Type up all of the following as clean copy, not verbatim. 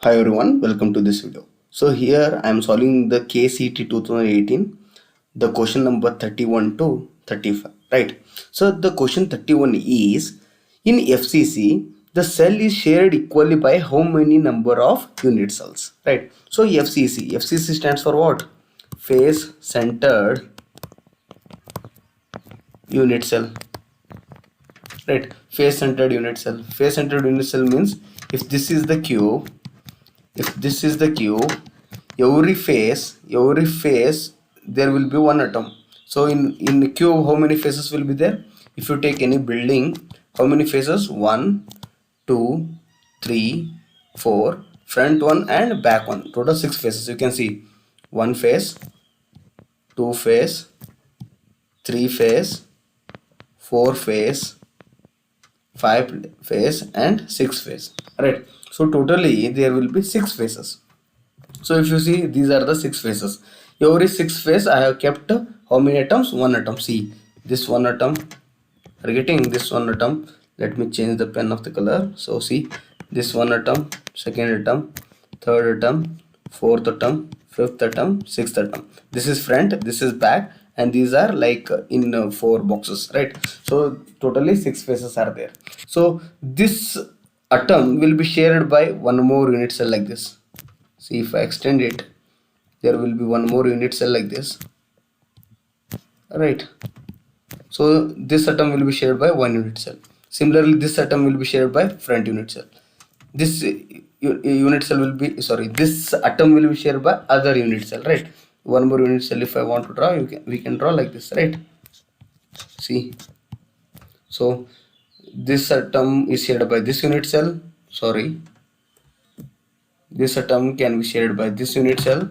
Hi everyone, welcome to this video. So here I am solving the KCET 2018, the question number 31 to 35, right? So the question 31 is, in FCC, the cell is shared equally by how many number of unit cells, right? So FCC stands for what? Face centered unit cell, right? Face centered unit cell. Face centered unit cell means if this is the cube, every face there will be one atom. So in the cube, how many faces will be there? If you take any building, how many faces? 1, 2, 3, 4, front one and back one, total 6 faces. You can see 1 face, 2 face, 3 face, 4 face, 5 face and 6 face, right? So totally there will be 6 faces. So if you see, these are the 6 faces. Every 6 face I have kept how many atoms? 1 atom. See, this 1 atom, are getting this 1 atom. Let me change the pen of the color. So see, this 1 atom, second atom, third atom, fourth atom, fifth atom, sixth atom. This is front, this is back, and these are like in 4 boxes, right? So totally 6 faces are there. So this atom will be shared by one more unit cell like this. See, if I extend it, there will be one more unit cell like this, right? So this atom will be shared by one unit cell. Similarly, this atom will be shared by front unit cell. This unit cell will be, sorry, this atom will be shared by other unit cell, right? One more unit cell. If I want to draw, we can draw like this, right? See, so this atom is shared by this unit cell. Sorry, this atom can be shared by this unit cell,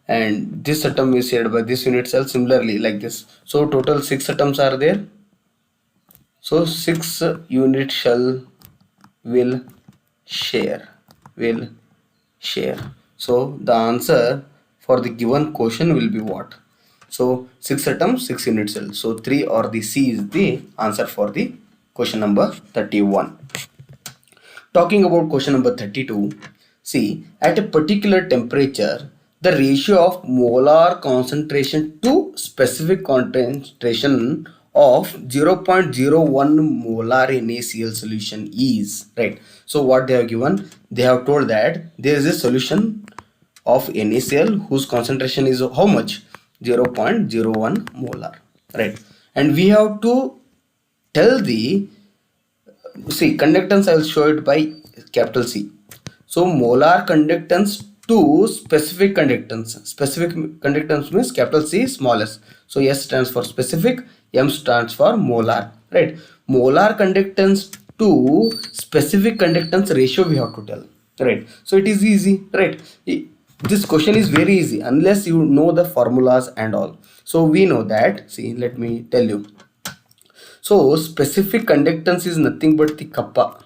and this atom is shared by this unit cell, similarly like this. So total 6 atoms are there. So 6 unit cell will share. So the answer for the given question will be what? So 6 atoms, 6 unit cells. So 3 or the C is the answer for the question number 31. Talking about question number 32, see, at a particular temperature, the ratio of molar concentration to specific concentration of 0.01 molar NaCl solution is, right? So what they have given, they have told that there is a solution of NaCl whose concentration is how much? 0.01 molar, right? And we have to tell the, see, conductance I will show it by capital C. So molar conductance to specific conductance. Specific conductance means capital C, small s. So S stands for specific, M stands for molar, right? Molar conductance to specific conductance ratio we have to tell, right? So it is easy, right? This question is very easy unless you know the formulas and all. So we know that, see, let me tell you. So specific conductance is nothing but the kappa.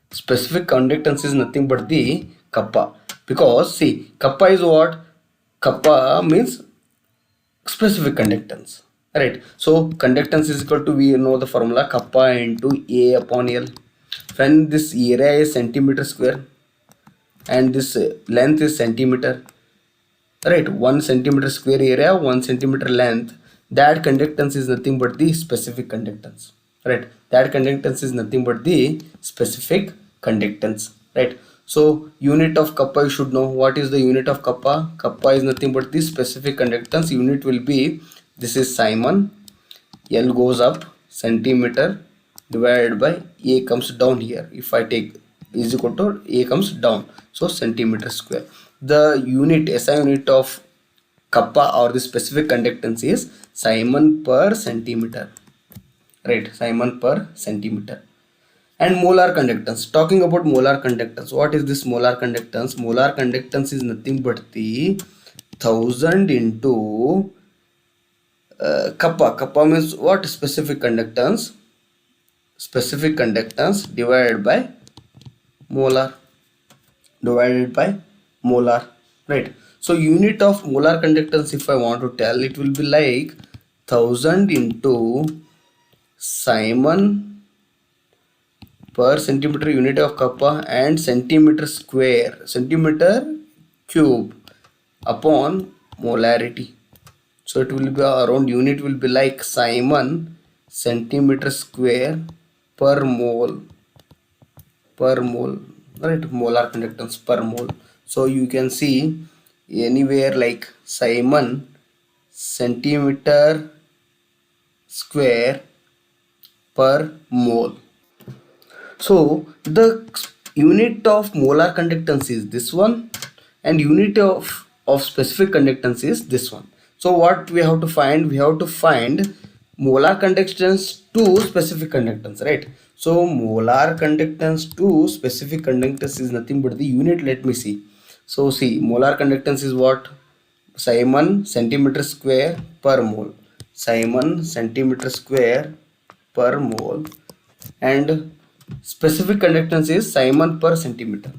Specific conductance is nothing but the kappa. Because see, kappa is what? Kappa means specific conductance. Right. So conductance is equal to, we know the formula, kappa into A upon L. When this area is centimeter square and this length is centimeter, right? 1 centimeter square area, 1 centimeter length, that conductance is nothing but the specific conductance, right? That conductance is nothing but the specific conductance, right? So unit of kappa, you should know. What is the unit of kappa? Kappa is nothing but the specific conductance. Unit will be, this is Simon, L goes up, centimeter divided by A comes down here. If I take is equal to A comes down, so centimeter square. The unit, SI unit of kappa or the specific conductance is Simon per centimeter, right? Simon per centimeter. And molar conductance, talking about molar conductance, what is this molar conductance? Molar conductance is nothing but the 1000 into kappa. Kappa means what? Specific conductance divided by molar, right? So unit of molar conductance, if I want to tell, it will be like 1000 into Simon per centimeter unit of kappa and centimeter square, centimeter cube upon molarity. So it will be around, unit will be like Simon centimeter square per mole, right? Molar conductance per mole. So you can see anywhere like Simon centimeter square per mole. So the unit of molar conductance is this one, and unit of specific conductance is this one. So what we have to find? We have to find molar conductance to specific conductance, right? So molar conductance to specific conductance is nothing but the unit. Let me see. So see, molar conductance is what? Simon centimeter square per mole. Simon centimeter square per mole, and specific conductance is Simon per centimeter.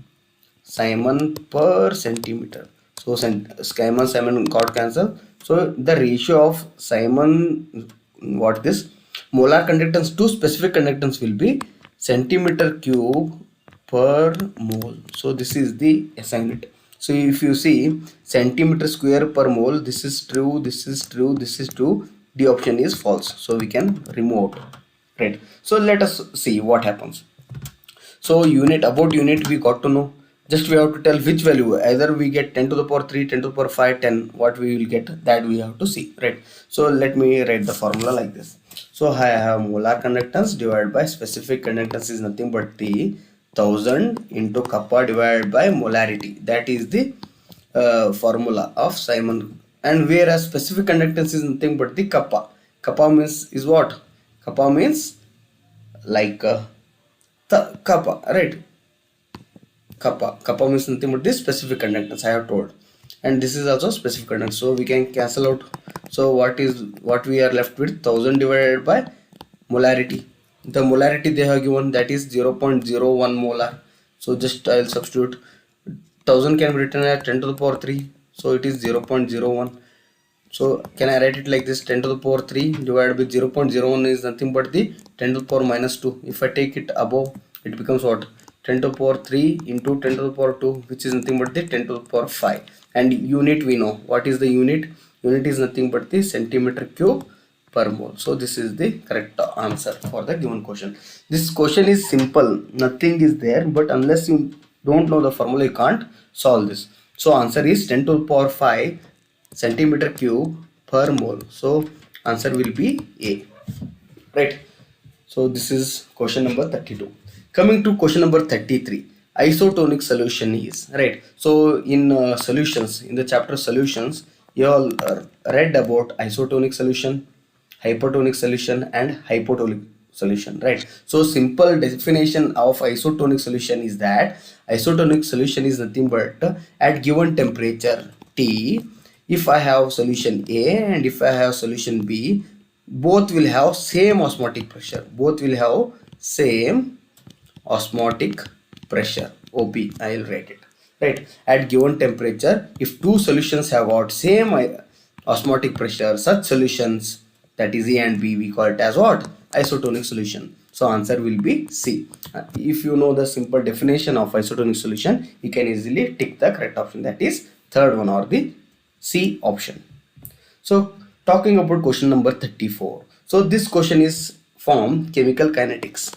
Simon per centimeter. So Simon got cancelled. So the ratio of Simon, what this molar conductance to specific conductance will be centimeter cube per mole. So this is the SI unit. So if you see centimeter square per mole, this is true, this is true, this is true. The option is false. So we can remove it. Right. So let us see what happens. So unit, about unit we got to know. Just we have to tell which value. Either we get 10 to the power 3, 10 to the power 5, 10. What we will get, that we have to see. Right. So let me write the formula like this. So I have molar conductance divided by specific conductance is nothing but the 1000 into kappa divided by molarity. That is the formula of Simon. And whereas specific conductance is nothing but the kappa. Kappa means is what? Kappa means like the kappa, right? Kappa means nothing but this specific conductance I have told, and this is also specific conductance. So we can cancel out. So what we are left with? 1000 divided by molarity. The molarity they have given, that is 0.01 molar. So just I'll substitute. 1000 can be written as 10 to the power 3. So it is 0.01. So can I write it like this? 10 to the power 3 divided by 0.01 is nothing but the 10 to the power minus 2. If I take it above, it becomes what? 10 to the power 3 into 10 to the power 2, which is nothing but the 10 to the power 5. And unit we know. What is the unit? Unit is nothing but the centimeter cube per mole. So this is the correct answer for the given question. This question is simple. Nothing is there, but unless you don't know the formula, you can't solve this. So answer is 10 to the power 5 centimeter cube per mole. So answer will be A, right? So this is question number 32. Coming to question number 33, isotonic solution is, right? So in solutions, in the chapter solutions, you all read about isotonic solution, hypertonic solution and hypotonic solution, right? So simple definition of isotonic solution is that isotonic solution is nothing but at given temperature T, if I have solution A and if I have solution B, both will have same osmotic pressure. Both will have same osmotic pressure. OP, I will write it. Right. At given temperature, if two solutions have got same osmotic pressure, such solutions, that is A and B, we call it as what? Isotonic solution. So answer will be C. If you know the simple definition of isotonic solution, you can easily tick the correct option. That is third one, or the C option. So talking about question number 34. So this question is from chemical kinetics.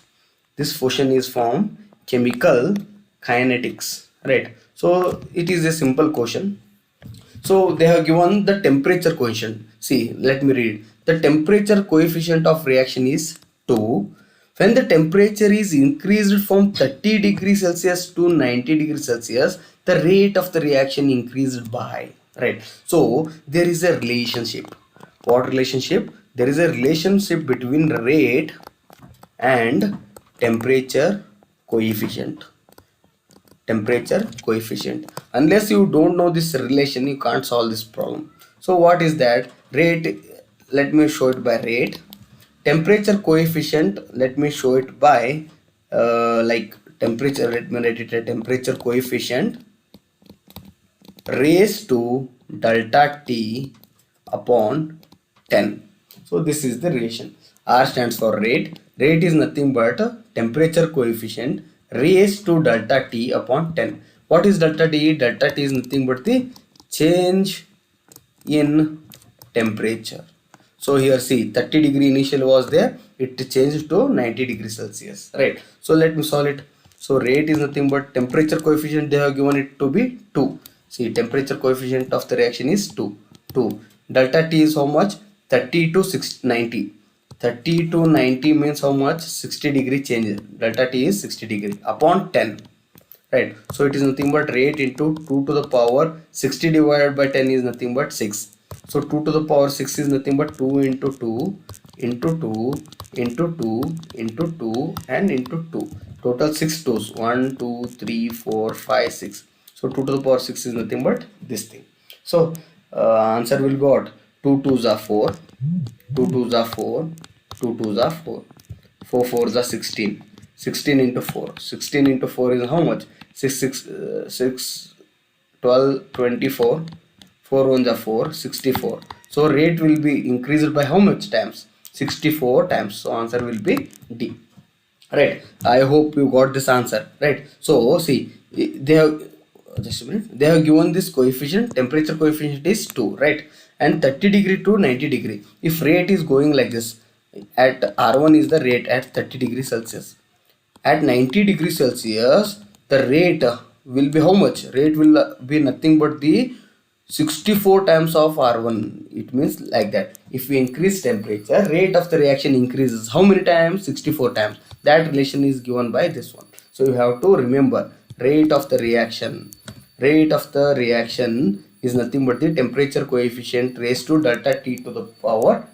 This question is from chemical kinetics, right? So it is a simple question. So they have given the temperature coefficient. See, let me read. The temperature coefficient of reaction is 2. When the temperature is increased from 30 degrees Celsius to 90 degrees Celsius, the rate of the reaction increased by, right? So there is a relationship. What relationship? There is a relationship between rate and temperature coefficient. Temperature coefficient. Unless you don't know this relation, you can't solve this problem. So what is that? Rate, let me show it by rate. Temperature coefficient, let me show it by like temperature. Let me write it a temperature coefficient raised to delta T upon 10. So this is the relation. R stands for rate, Rate is nothing but temperature coefficient raised to delta T upon 10. What is delta T? Delta T is nothing but the change in temperature. So here see 30 degree initial was there, it changed to 90 degrees Celsius, right? So let me solve it. So rate is nothing but temperature coefficient, they have given it to be 2. See, temperature coefficient of the reaction is 2. Delta T is how much? 30 to 90. 30 to 90 means how much? 60 degree change. Delta T is 60 degree upon 10. Right, so it is nothing but rate into 2 to the power 60 divided by 10 is nothing but 6. So 2 to the power 6 is nothing but 2 into 2 into 2 into 2 into 2 and into 2. Total 6 2's, 1 2 3 4 5 6. So 2 to the power 6 is nothing but this thing. So answer will be what? 2 2's are 4, 2 2's are 4, 2 2's are 4, 4 4's are 16. 16 into 4. 16 into 4 is how much? 6, 12, 24. 4 ones are 4, 64. So rate will be increased by how much times? 64 times. So answer will be D. Right. I hope you got this answer. Right. So see, they have just a minute. They have given this coefficient. Temperature coefficient is 2. Right. And 30 degree to 90 degree. If rate is going like this, at R1 is the rate at 30 degrees Celsius. At 90 degrees Celsius, the rate will be how much? Rate will be nothing but the 64 times of R1. It means like that. If we increase temperature, rate of the reaction increases. How many times? 64 times. That relation is given by this one. So you have to remember rate of the reaction. Rate of the reaction is nothing but the temperature coefficient raised to delta T to the power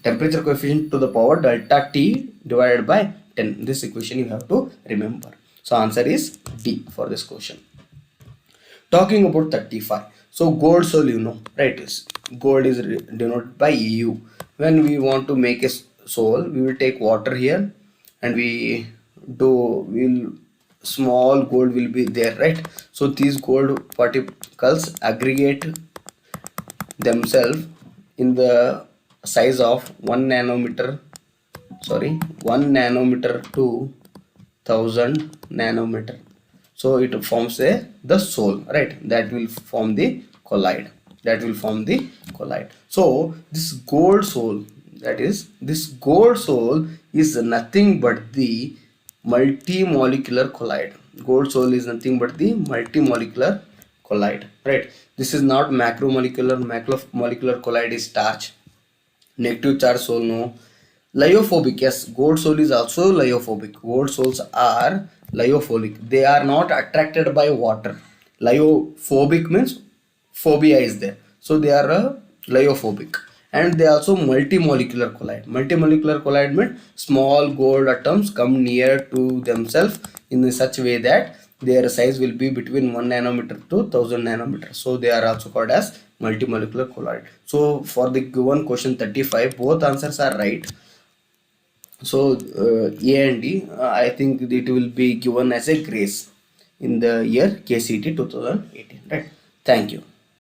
temperature coefficient to the power delta T divided by 10. This equation you have to remember. So answer is D for this question. Talking about 35. So gold soul, you know, right? Gold is denoted by EU. When we want to make a soul, we will take water here and small gold will be there, right? So these gold particles aggregate themselves in the size of 1 nanometer to 1000 nanometer. So it forms the soul, right? That will form the collide. So this gold soul, is nothing but the multimolecular collide. Gold soul is nothing but the multimolecular collide, right? This is not macromolecular. Macromolecular collide is starch. Negative charge soul, no. Lyophobic, yes, gold soul is also lyophobic. Gold souls are lyophobic. They are not attracted by water. Lyophobic means phobia is there. So they are lyophobic. And they also multimolecular collide. Multimolecular collide means small gold atoms come near to themselves in such a way that their size will be between 1 nanometer to 1000 nanometer. So they are also called as multimolecular collide. So for the given question 35, both answers are right. So A and D, I think it will be given as a grace in the year KCET 2018, right? Thank you.